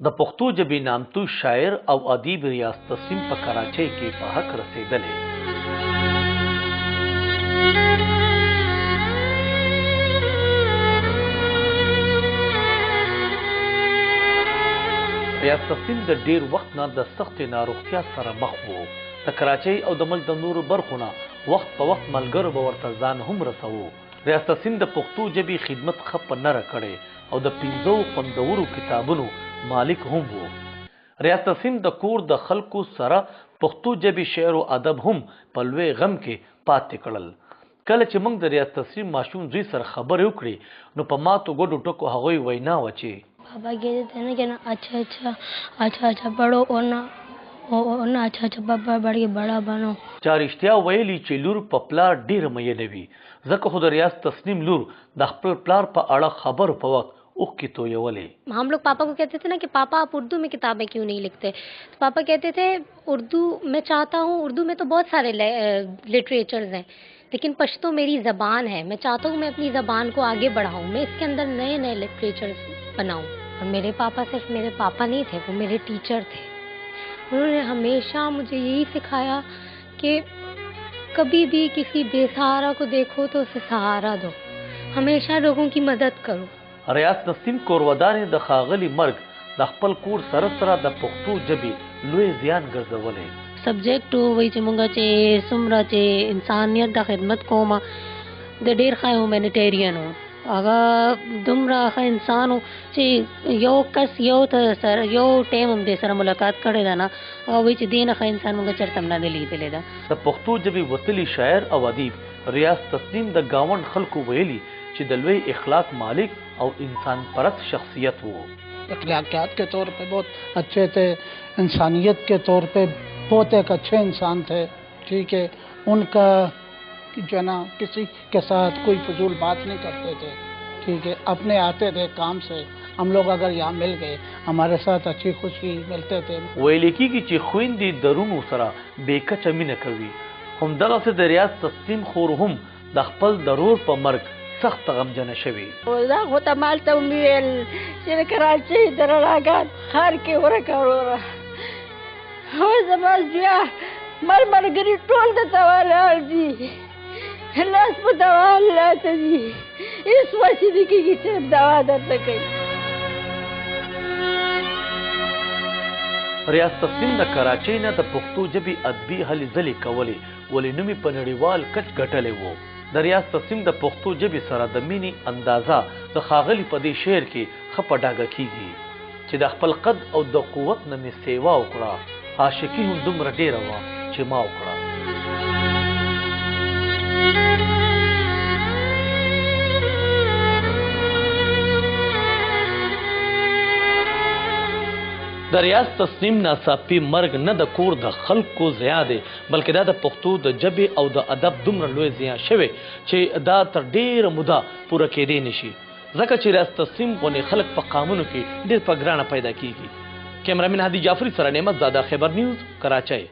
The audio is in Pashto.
د پښتو ژبې نامتو شاعر او ادیب ریاض تسلیم په کراچۍ کې په حق رسېدلی. ریاض تسلیم د ډیر وخت نه د سختې ناروغتیا سره مخ و. د کراچۍ او د ملک د نورو برخو نه وخت په وخت ملګرو به ورته ځان هم رسوو. ریاض تسلیم د پښتو ژبې خدمت ښه په نره کړی او د 5 خوندورو کتابونو مالک هم و. ریاض تسلیم د کور د خلکو سره پښتو ژبې شعر او ادب هم په لوی غم کې پاتې کړل. کله چې موږ د ریاض تسلیم ماشوم زوی سره خبرې وکړې نو په ماتو ګډو ټکو هغوی وینا وه چې पापा कहते थे ना कि ना अच्छा पढ़ो और ना अच्छा पापा बढ़ के बड़ा बनो. چا رښتیا ویلي چې لور په پلار ډېره مینه وي، ځکه خو د ریاض تسلیم لور د خپل پلار په اړه خبرو په وخت اوښکې تویولې. हम लोग पापा को कहते थे ना कि पापा आप उर्दू में किताबें क्यों नहीं लिखते. तो पापा कहते थे उर्दू मैं चाहता हूँ, उर्दू में तो बहुत सारे लिटरेचर्स हैं लेकिन पश्तो मेरी ज़बान है. मैं चाहता हूँ मैं अपनी ज़बान को आगे बढ़ाऊँ, मैं इसके अंदर नए नए लिटरेचर्स बनाऊँ. और मेरे पापा सिर्फ मेरे पापा नहीं थे, वो मेरे टीचर थे. उन्होंने हमेशा मुझे यही सिखाया कि कभी भी किसी बेसहारा को देखो तो उसे सहारा दो, हमेशा लोगों की मदद करो. ریاض تسلیم کورودانې د ښاغلي مرګ د خپل کور سره سره د پښتو ژبې لوی زیان ګرځولی. سبجیکټ وایي چې مونږ چې څومره چې انسانیت د خدمت کوم د ډېر ښه هیومینیټیرین و. هغه دومره ښه انسان و چې یو کس یو ټایم هم دې سره ملاقات کړې ده نه، هغه وایي چې دې نه ښه انسان مونږ چېرته هم نه دی لیدلی ده. د پښتو ژبې وتلی شاعر او ادیب ریاض تسلیم د ګاونډ خلکو ویلي چې د لوی اخلاق مالک او انسان پرست شخصیت وہ. اخلاقیات کے طور پہ بہت اچھے تھے، انسانیت کے طور پہ بہت ایک اچھے انسان تھے. ٹھیک ہے، ان کا جو ہے نا کسی کے ساتھ کوئی فضول بات نہیں کرتے تھے. ٹھیک ہے، اپنے آتے تھے کام سے، ہم لوگ اگر یہاں مل گئے ہمارے ساتھ اچھی خوشی ملتے تھے. ویل کېږي چې خویندې د رونو سره بې کچه مینه کوي. همدغسې د ریاض تسلیم خور هم د خپل ضرور په مرګ سخت غمجنه شوي. دا خو ته مالته ویل چې د کراچۍ د رڼاګان ښار کې ورکه وروره هو زما زویه ملګري ټول درته ولاړ دي، لاس په دوا لاته دي، هېڅ وسې نه کېږي صرف دوا درته کوي. ریاض تسلیم د کراچۍ نه د پښتو ژبې ادبي هلې ځلې کولې ولې نوم یې په نړیوال کچ ګټلی و. د ریاض تسلیم د پښتو ژبې سره د مینې اندازه د ښاغلي په دې شعر کې ښه په ډاګه کېږي چې د خپل قد او د قوت نه مې سیوا وکړه، عاشقي هم دومره ډېره وه چې ما وکړه. د ریاض تسلیم ناڅاپي مرګ نه د کور د خلکو زیان دی بلکې دا د پښتو د ژبې او د ادب دومره لوی زیان شوی چې دا تر ډېره موده پوره کېدی نشي، ځکه چې ریاض تسلیم غوندې خلک په قامونو کې ډېر په ګرانه پیدا کېږي. کیمرامین هادي جعفري سره نعمت زاده، خبر نیوز، کراچۍ.